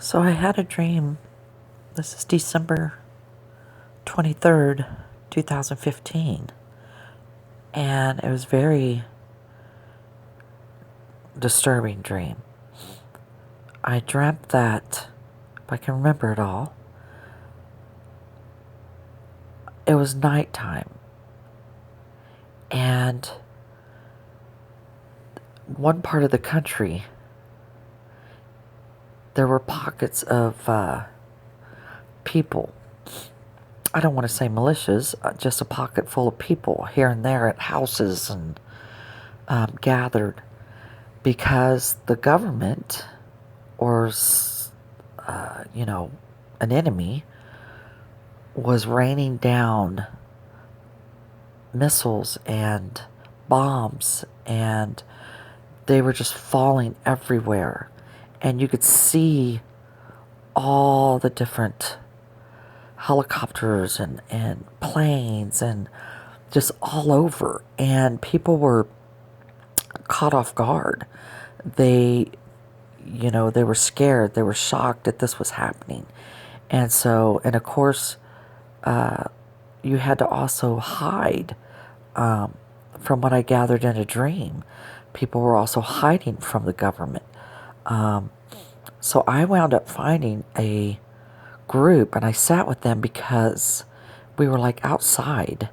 So I had a dream. This is December 23rd, 2015. And it was a very disturbing dream. I dreamt that, if I can remember it all, it was nighttime. And one part of the country, there were pockets of people. I don't want to say militias, just a pocket full of people here and there at houses and gathered because the government or, an enemy was raining down missiles and bombs, and they were just falling everywhere. And you could see all the different helicopters and planes and just all over. And people were caught off guard. They were scared. They were shocked that this was happening. And so, and of course, you had to also hide. From what I gathered in a dream, people were also hiding from the government. So I wound up finding a group, and I sat with them because we were like outside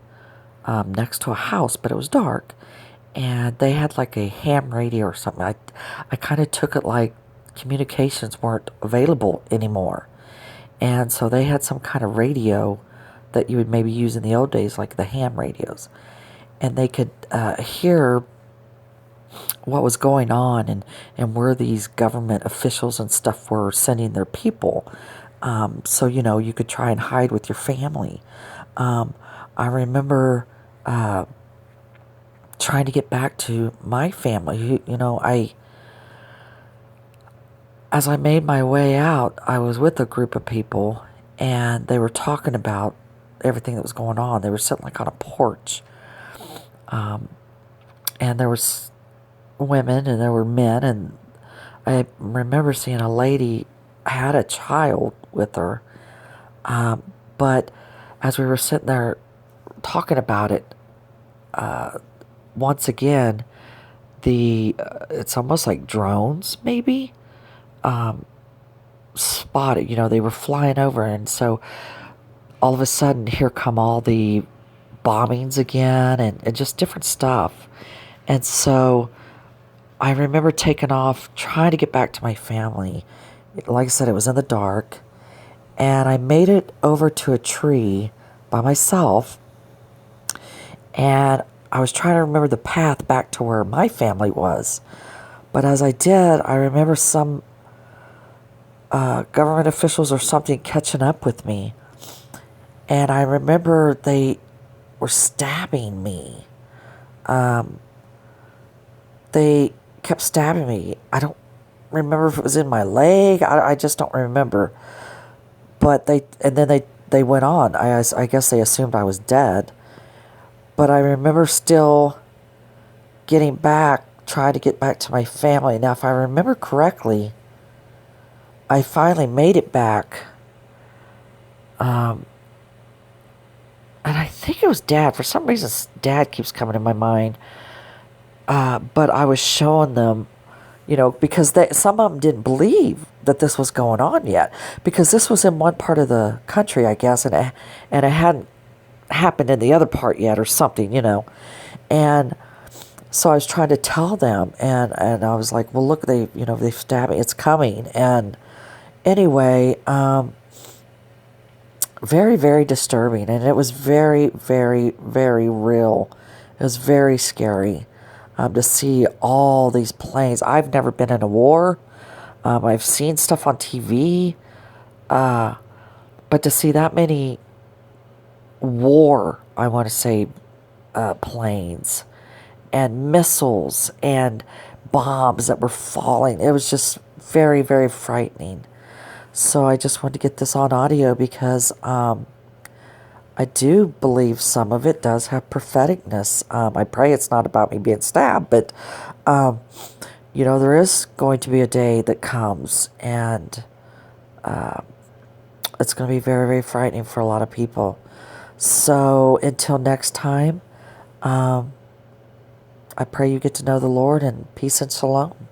next to a house, but it was dark. And they had like a ham radio or something. I kind of took it like communications weren't available anymore. And so they had some kind of radio that you would maybe use in the old days, like the ham radios. And they could hear what was going on and where these government officials and stuff were sending their people. So, you could try and hide with your family. I remember trying to get back to my family. As I made my way out, I was with a group of people, and they were talking about everything that was going on. They were sitting like on a porch, and there was women and there were men, and I remember seeing a lady had a child with her, but as we were sitting there talking about it, once again, it's almost like drones, maybe, spotted. They were flying over, and so all of a sudden, here come all the bombings again, and just different stuff. And so I remember taking off, trying to get back to my family. Like I said, it was in the dark, and I made it over to a tree by myself, and I was trying to remember the path back to where my family was. But as I did, I remember some government officials or something catching up with me. And I remember they were stabbing me. They kept stabbing me. I don't remember if it was in my leg. I just don't remember. But then they went on. I guess they assumed I was dead. But I remember still getting back, trying to get back to my family. Now, if I remember correctly, I finally made it back. And I think it was Dad. For some reason, Dad keeps coming to my mind. But I was showing them, because some of them didn't believe that this was going on yet. Because this was in one part of the country, I guess, and it hadn't happened in the other part yet or something, And so I was trying to tell them, and I was like, well, look, they stabbed me. It's coming. And anyway, very, very disturbing. And it was very, very, very real. It was very scary to see all these planes. I've never been in a war. I've seen stuff on TV. But to see that many I want to say, planes and missiles and bombs that were falling. It was just very, very frightening. So I just wanted to get this on audio because I do believe some of it does have propheticness. I pray it's not about me being stabbed, but there is going to be a day that comes, and It's going to be very, very frightening for a lot of people. So until next time, I pray you get to know the Lord, and peace and shalom.